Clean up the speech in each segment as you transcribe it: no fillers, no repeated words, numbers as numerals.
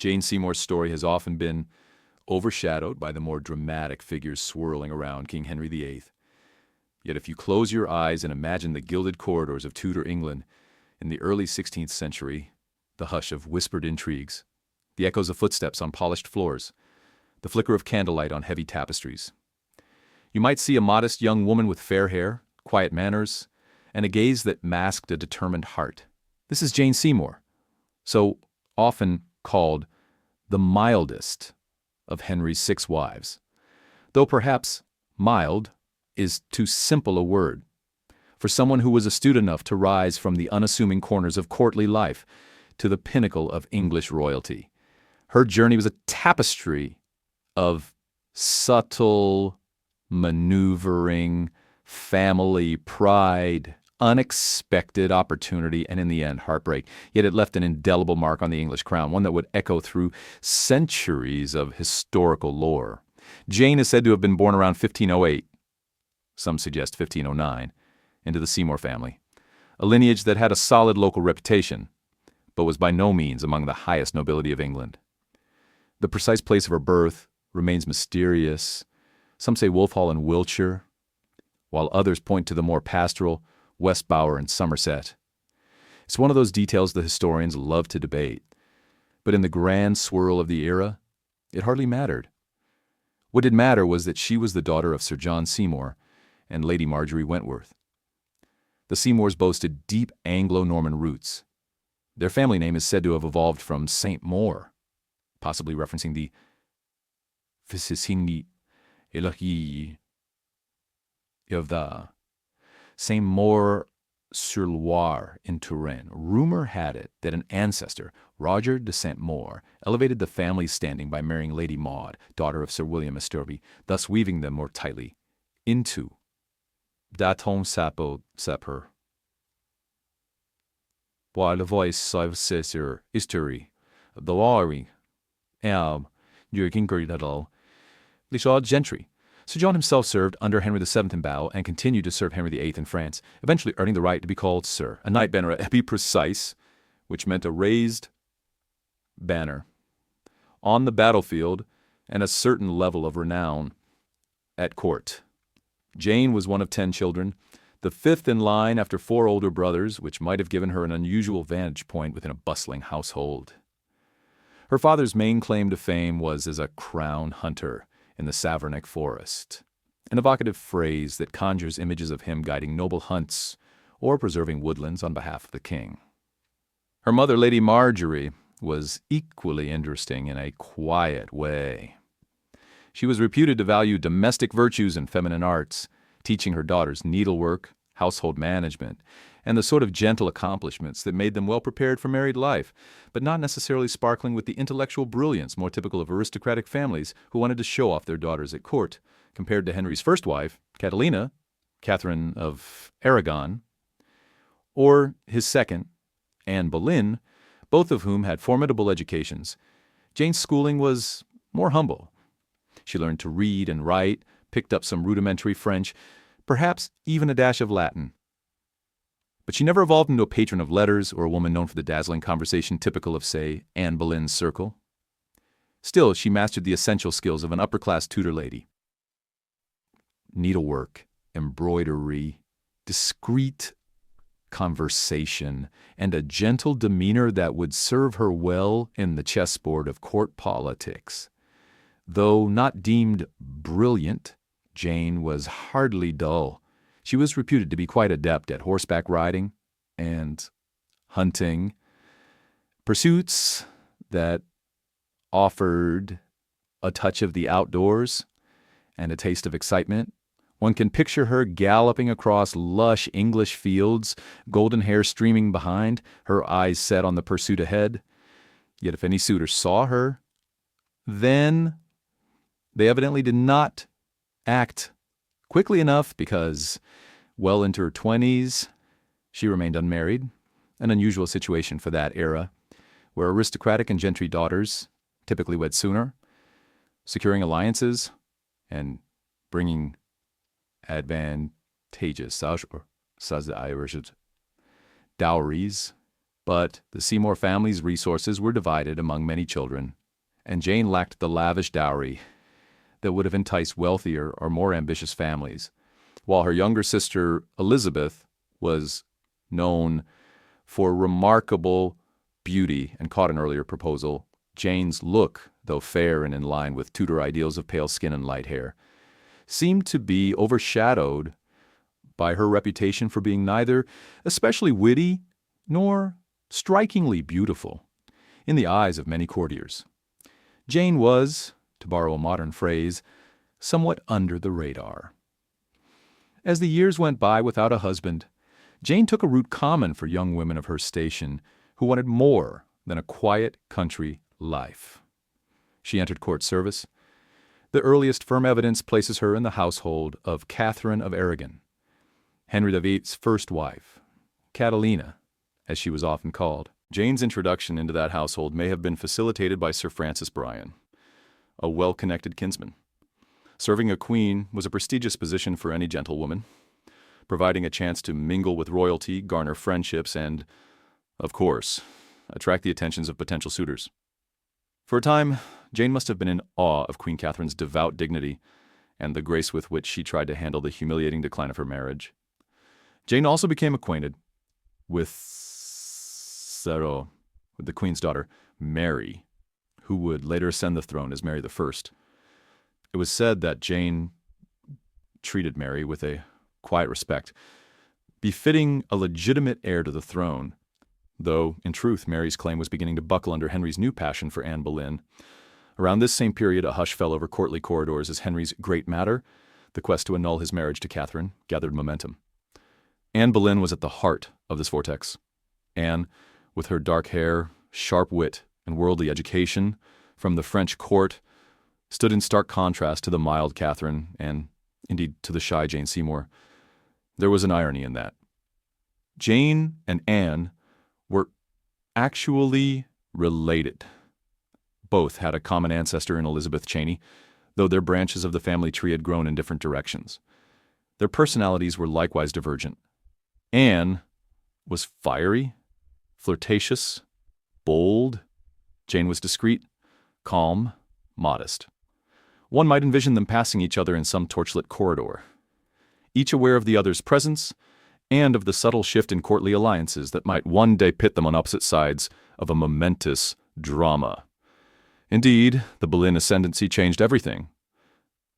Jane Seymour's story has often been overshadowed by the more dramatic figures swirling around King Henry VIII. Yet if you close your eyes and imagine the gilded corridors of Tudor England in the early 16th century, the hush of whispered intrigues, the echoes of footsteps on polished floors, the flicker of candlelight on heavy tapestries, you might see a modest young woman with fair hair, quiet manners, and a gaze that masked a determined heart. This is Jane Seymour, so often called the mildest of Henry's 6 wives, though perhaps mild is too simple a word for someone who was astute enough to rise from the unassuming corners of courtly life to the pinnacle of English royalty. Her journey was a tapestry of subtle maneuvering, family pride, unexpected opportunity, and in the end, heartbreak. Yet it left an indelible mark on the English crown, one that would echo through centuries of historical lore. Jane is said to have been born around 1508, some suggest 1509, into the Seymour family, a lineage that had a solid local reputation, but was by no means among the highest nobility of England. The precise place of her birth remains mysterious. Some say Wolf Hall in Wiltshire, while others point to the more pastoral Westbower in Somerset. It's one of those details the historians love to debate, but in the grand swirl of the era, it hardly mattered. What did matter was that she was the daughter of Sir John Seymour and Lady Marjorie Wentworth. The Seymours boasted deep Anglo-Norman roots. Their family name is said to have evolved from Saint-Maur, possibly referencing the Vicini Elohi of the Saint-Maur-sur-Loire in Touraine. Rumor had it that an ancestor, Roger de Saint-Maur, elevated the family's standing by marrying Lady Maud, daughter of Sir William Esterby, thus weaving them more tightly into Daton Sapo Sapper. While the voice of Caesar history, the Lawry, Jürgen Girdadal, Lishaw Gentry. Sir John himself served under Henry VII in battle and continued to serve Henry VIII in France, eventually earning the right to be called Sir, a knight banner at be precise, which meant a raised banner on the battlefield and a certain level of renown at court. Jane was one of 10 children, the 5th in line after 4 older brothers, which might have given her an unusual vantage point within a bustling household. Her father's main claim to fame was as a crown hunter in the Savernake forest, an evocative phrase that conjures images of him guiding noble hunts or preserving woodlands on behalf of the king. Her mother, Lady Marjorie, was equally interesting in a quiet way. She was reputed to value domestic virtues and feminine arts, teaching her daughters needlework, household management, and the sort of gentle accomplishments that made them well prepared for married life, but not necessarily sparkling with the intellectual brilliance more typical of aristocratic families who wanted to show off their daughters at court, compared to Henry's first wife, Catalina, Catherine of Aragon, or his second, Anne Boleyn, both of whom had formidable educations. Jane's schooling was more humble. She learned to read and write, picked up some rudimentary French, perhaps even a dash of Latin. But she never evolved into a patron of letters or a woman known for the dazzling conversation typical of, say, Anne Boleyn's circle. Still, she mastered the essential skills of an upper-class Tudor lady. Needlework, embroidery, discreet conversation, and a gentle demeanor that would serve her well in the chessboard of court politics. Though not deemed brilliant, Jane was hardly dull. She was reputed to be quite adept at horseback riding and hunting, pursuits that offered a touch of the outdoors and a taste of excitement. One can picture her galloping across lush English fields, golden hair streaming behind, her eyes set on the pursuit ahead. Yet if any suitor saw her, then they evidently did not act quickly enough because, well into her 20s, she remained unmarried, an unusual situation for that era, where aristocratic and gentry daughters typically wed sooner, securing alliances and bringing advantageous dowries But the Seymour family's resources were divided among many children, and Jane lacked the lavish dowry that would have enticed wealthier or more ambitious families, while her younger sister Elizabeth was known for remarkable beauty and caught an earlier proposal. Jane's look, though fair and in line with Tudor ideals of pale skin and light hair, seemed to be overshadowed by her reputation for being neither especially witty nor strikingly beautiful in the eyes of many courtiers. Jane was, to borrow a modern phrase, somewhat under the radar. As the years went by without a husband, Jane took a route common for young women of her station who wanted more than a quiet country life. She entered court service. The earliest firm evidence places her in the household of Catherine of Aragon, Henry VIII's first wife, Catalina, as she was often called. Jane's introduction into that household may have been facilitated by Sir Francis Bryan, a well-connected kinsman. Serving a queen was a prestigious position for any gentlewoman, providing a chance to mingle with royalty, garner friendships, and, of course, attract the attentions of potential suitors. For a time, Jane must have been in awe of Queen Catherine's devout dignity and the grace with which she tried to handle the humiliating decline of her marriage. Jane also became acquainted with the Queen's daughter, Mary, who would later ascend the throne as Mary I. It was said that Jane treated Mary with a quiet respect, befitting a legitimate heir to the throne, though, in truth, Mary's claim was beginning to buckle under Henry's new passion for Anne Boleyn. Around this same period, a hush fell over courtly corridors as Henry's great matter, the quest to annul his marriage to Catherine, gathered momentum. Anne Boleyn was at the heart of this vortex. Anne, with her dark hair, sharp wit, and worldly education from the French court, stood in stark contrast to the mild Catherine and, indeed, to the shy Jane Seymour. There was an irony in that. Jane and Anne were actually related. Both had a common ancestor in Elizabeth Cheney, though their branches of the family tree had grown in different directions. Their personalities were likewise divergent. Anne was fiery, flirtatious, bold. Jane was discreet, calm, modest. One might envision them passing each other in some torchlit corridor, each aware of the other's presence and of the subtle shift in courtly alliances that might one day pit them on opposite sides of a momentous drama. Indeed, the Boleyn ascendancy changed everything.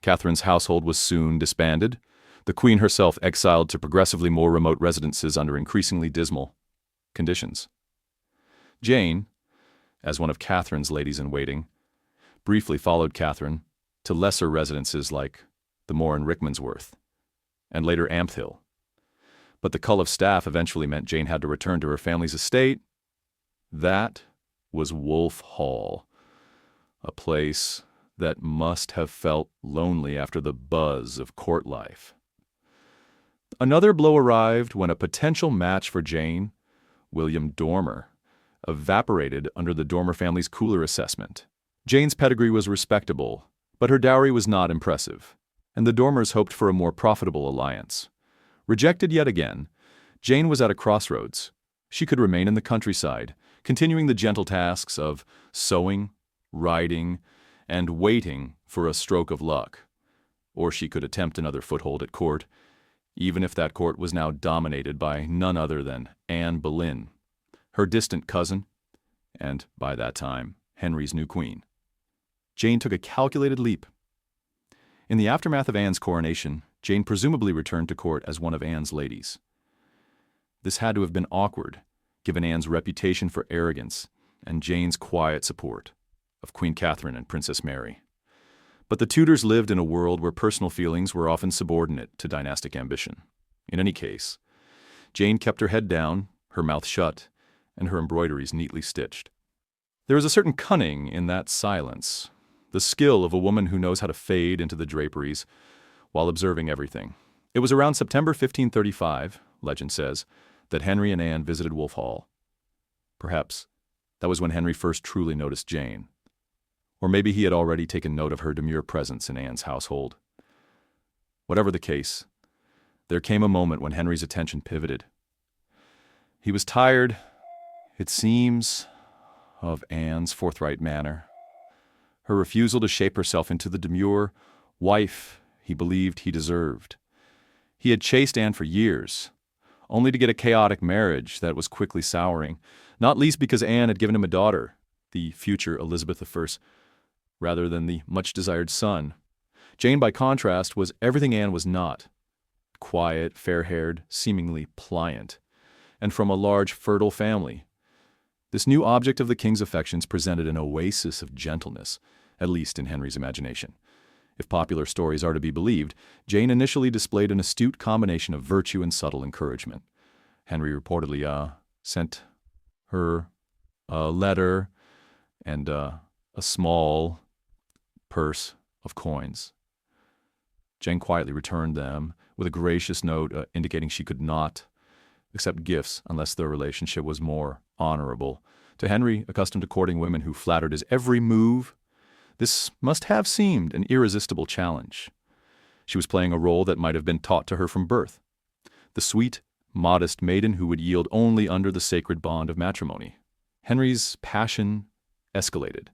Catherine's household was soon disbanded, the Queen herself exiled to progressively more remote residences under increasingly dismal conditions. Jane, as one of Catherine's ladies-in-waiting, briefly followed Catherine to lesser residences like the Moor in Rickmansworth, and later Ampthill. But the cull of staff eventually meant Jane had to return to her family's estate. That was Wolf Hall, a place that must have felt lonely after the buzz of court life. Another blow arrived when a potential match for Jane, William Dormer, evaporated under the Dormer family's cooler assessment. Jane's pedigree was respectable, but her dowry was not impressive, and the Dormers hoped for a more profitable alliance. Rejected yet again, Jane was at a crossroads. She could remain in the countryside, continuing the gentle tasks of sewing, riding, and waiting for a stroke of luck. Or she could attempt another foothold at court, even if that court was now dominated by none other than Anne Boleyn, her distant cousin, and, by that time, Henry's new queen. Jane took a calculated leap. In the aftermath of Anne's coronation, Jane presumably returned to court as one of Anne's ladies. This had to have been awkward, given Anne's reputation for arrogance and Jane's quiet support of Queen Catherine and Princess Mary. But the Tudors lived in a world where personal feelings were often subordinate to dynastic ambition. In any case, Jane kept her head down, her mouth shut, and her embroideries neatly stitched. There is a certain cunning in that silence, the skill of a woman who knows how to fade into the draperies while observing everything. It was around September 1535, legend says, that Henry and Anne visited Wolf Hall. Perhaps that was when Henry first truly noticed Jane. Or maybe he had already taken note of her demure presence in Anne's household. Whatever the case, there came a moment when Henry's attention pivoted. He was tired, It seems of Anne's forthright manner, her refusal to shape herself into the demure wife he believed he deserved. He had chased Anne for years, only to get a chaotic marriage that was quickly souring, not least because Anne had given him a daughter, the future Elizabeth I, rather than the much-desired son. Jane, by contrast, was everything Anne was not: quiet, fair-haired, seemingly pliant, and from a large, fertile family. This new object of the king's affections presented an oasis of gentleness, at least in Henry's imagination. If popular stories are to be believed, Jane initially displayed an astute combination of virtue and subtle encouragement. Henry reportedly sent her a letter and a small purse of coins. Jane quietly returned them with a gracious note indicating she could not accept gifts unless their relationship was more honorable. To Henry, accustomed to courting women who flattered his every move, this must have seemed an irresistible challenge. She was playing a role that might have been taught to her from birth: the sweet, modest maiden who would yield only under the sacred bond of matrimony. Henry's passion escalated.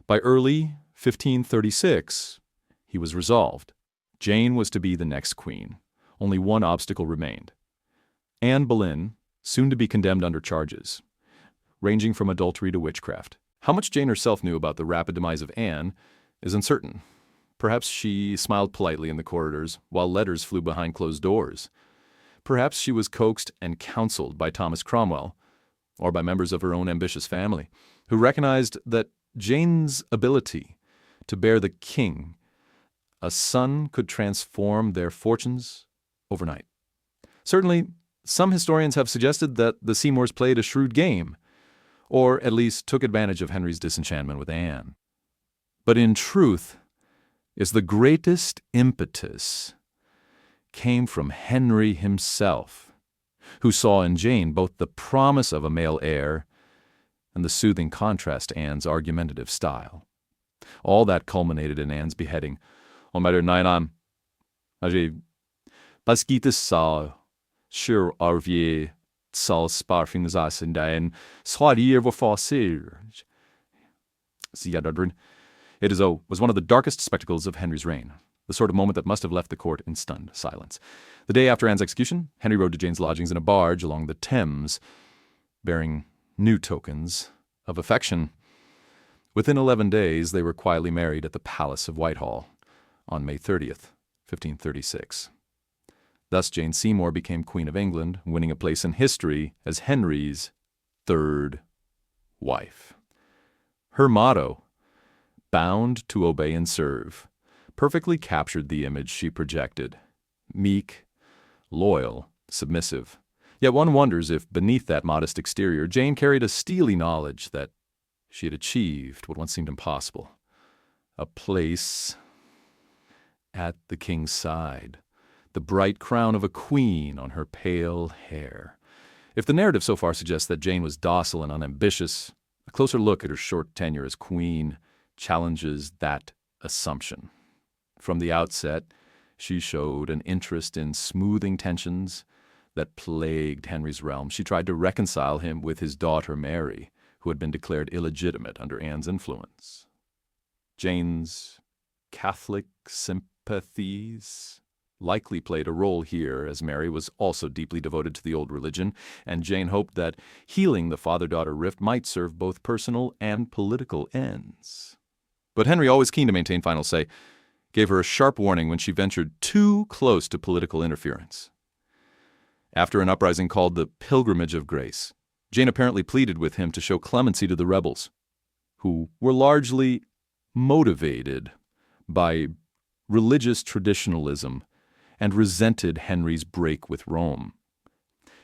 By early 1536, he was resolved. Jane was to be the next queen. Only one obstacle remained: Anne Boleyn, soon to be condemned under charges, ranging from adultery to witchcraft. How much Jane herself knew about the rapid demise of Anne is uncertain. Perhaps she smiled politely in the corridors while letters flew behind closed doors. Perhaps she was coaxed and counseled by Thomas Cromwell, or by members of her own ambitious family, who recognized that Jane's ability to bear the king a son could transform their fortunes overnight. Certainly, some historians have suggested that the Seymours played a shrewd game, or at least took advantage of Henry's disenchantment with Anne. But in truth, the greatest impetus came from Henry himself, who saw in Jane both the promise of a male heir and the soothing contrast to Anne's argumentative style. All that culminated in Anne's beheading. On Matter 9 parce qu'il te sa sur arvier sal sparfing zasindain swadier vofasir. It was one of the darkest spectacles of Henry's reign, the sort of moment that must have left the court in stunned silence. The day after Anne's execution, Henry rode to Jane's lodgings in a barge along the Thames, bearing new tokens of affection. Within 11 days, they were quietly married at the Palace of Whitehall on May 30th, 1536. Thus, Jane Seymour became Queen of England, winning a place in history as Henry's third wife. Her motto, "Bound to obey and serve," perfectly captured the image she projected: meek, loyal, submissive. Yet one wonders if beneath that modest exterior, Jane carried a steely knowledge that she had achieved what once seemed impossible: a place at the king's side, the bright crown of a queen on her pale hair. If the narrative so far suggests that Jane was docile and unambitious, a closer look at her short tenure as queen challenges that assumption. From the outset, she showed an interest in smoothing tensions that plagued Henry's realm. She tried to reconcile him with his daughter Mary, who had been declared illegitimate under Anne's influence. Jane's Catholic sympathies likely played a role here, as Mary was also deeply devoted to the old religion, and Jane hoped that healing the father-daughter rift might serve both personal and political ends. But Henry, always keen to maintain final say, gave her a sharp warning when she ventured too close to political interference. After an uprising called the Pilgrimage of Grace, Jane apparently pleaded with him to show clemency to the rebels, who were largely motivated by religious traditionalism and resented Henry's break with Rome.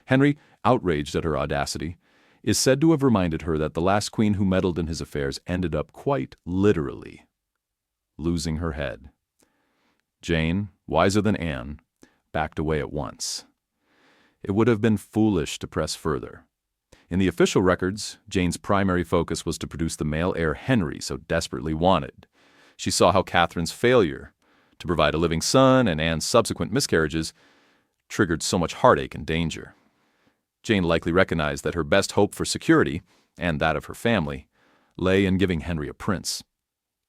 Henry, outraged at her audacity, is said to have reminded her that the last queen who meddled in his affairs ended up quite literally losing her head. Jane, wiser than Anne, backed away at once. It would have been foolish to press further. In the official records, Jane's primary focus was to produce the male heir Henry so desperately wanted. She saw how Catherine's failure to provide a living son and Anne's subsequent miscarriages triggered so much heartache and danger. Jane likely recognized that her best hope for security, and that of her family, lay in giving Henry a prince.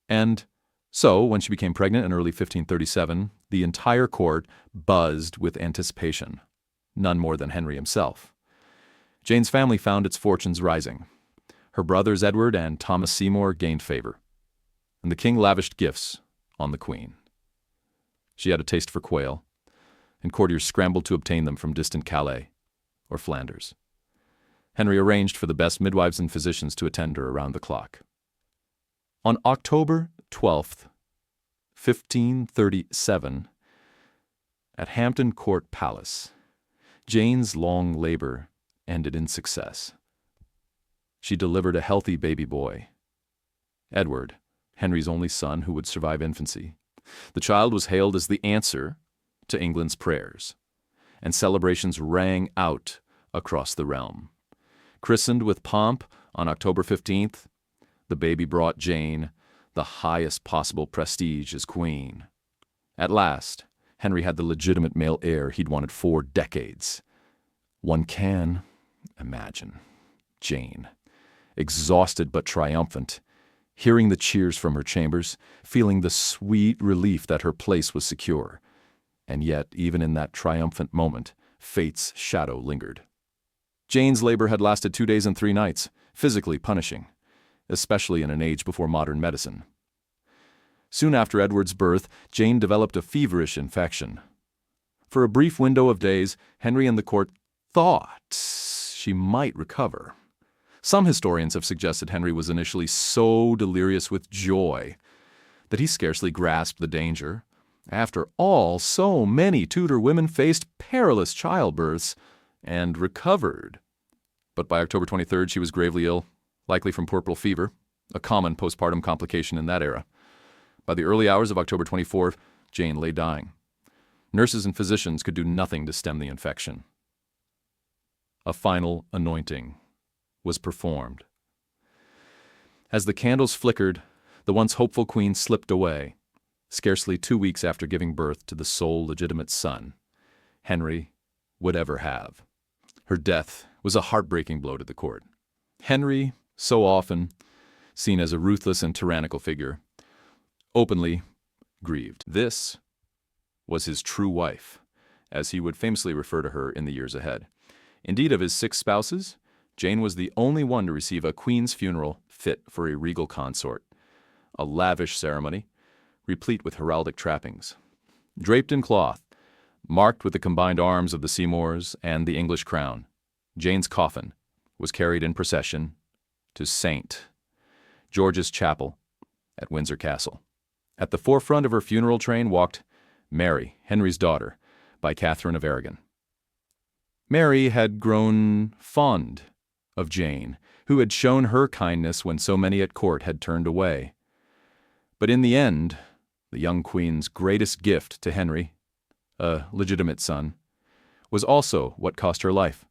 And so, when she became pregnant in early 1537, the entire court buzzed with anticipation, none more than Henry himself. Jane's family found its fortunes rising. Her brothers Edward and Thomas Seymour gained favor, and the king lavished gifts on the queen. She had a taste for quail, and courtiers scrambled to obtain them from distant Calais or Flanders. Henry arranged for the best midwives and physicians to attend her around the clock. On October 12th, 1537, at Hampton Court Palace, Jane's long labor ended in success. She delivered a healthy baby boy, Edward, Henry's only son who would survive infancy. The child was hailed as the answer to England's prayers, and celebrations rang out across the realm. Christened with pomp on October 15th, the baby brought Jane the highest possible prestige as queen. At last, Henry had the legitimate male heir he'd wanted for decades. One can imagine Jane, exhausted but triumphant, hearing the cheers from her chambers, feeling the sweet relief that her place was secure. And yet, even in that triumphant moment, fate's shadow lingered. Jane's labor had lasted 2 days and 3 nights, physically punishing, especially in an age before modern medicine. Soon after Edward's birth, Jane developed a feverish infection. For a brief window of days, Henry and the court thought she might recover. Some historians have suggested Henry was initially so delirious with joy that he scarcely grasped the danger. After all, so many Tudor women faced perilous childbirths and recovered. But by October 23rd, she was gravely ill, likely from puerperal fever, a common postpartum complication in that era. By the early hours of October 24th, Jane lay dying. Nurses and physicians could do nothing to stem the infection. A final anointing was performed. As the candles flickered, the once hopeful queen slipped away, scarcely 2 weeks after giving birth to the sole legitimate son Henry would ever have. Her death was a heartbreaking blow to the court. Henry, so often seen as a ruthless and tyrannical figure, openly grieved. This was his true wife, as he would famously refer to her in the years ahead. Indeed, of his 6 spouses, Jane was the only one to receive a queen's funeral fit for a regal consort, a lavish ceremony, replete with heraldic trappings. Draped in cloth, marked with the combined arms of the Seymours and the English crown, Jane's coffin was carried in procession to St. George's Chapel at Windsor Castle. At the forefront of her funeral train walked Mary, Henry's daughter, by Catherine of Aragon. Mary had grown fond of Jane, who had shown her kindness when so many at court had turned away. But in the end, the young queen's greatest gift to Henry, a legitimate son, was also what cost her life.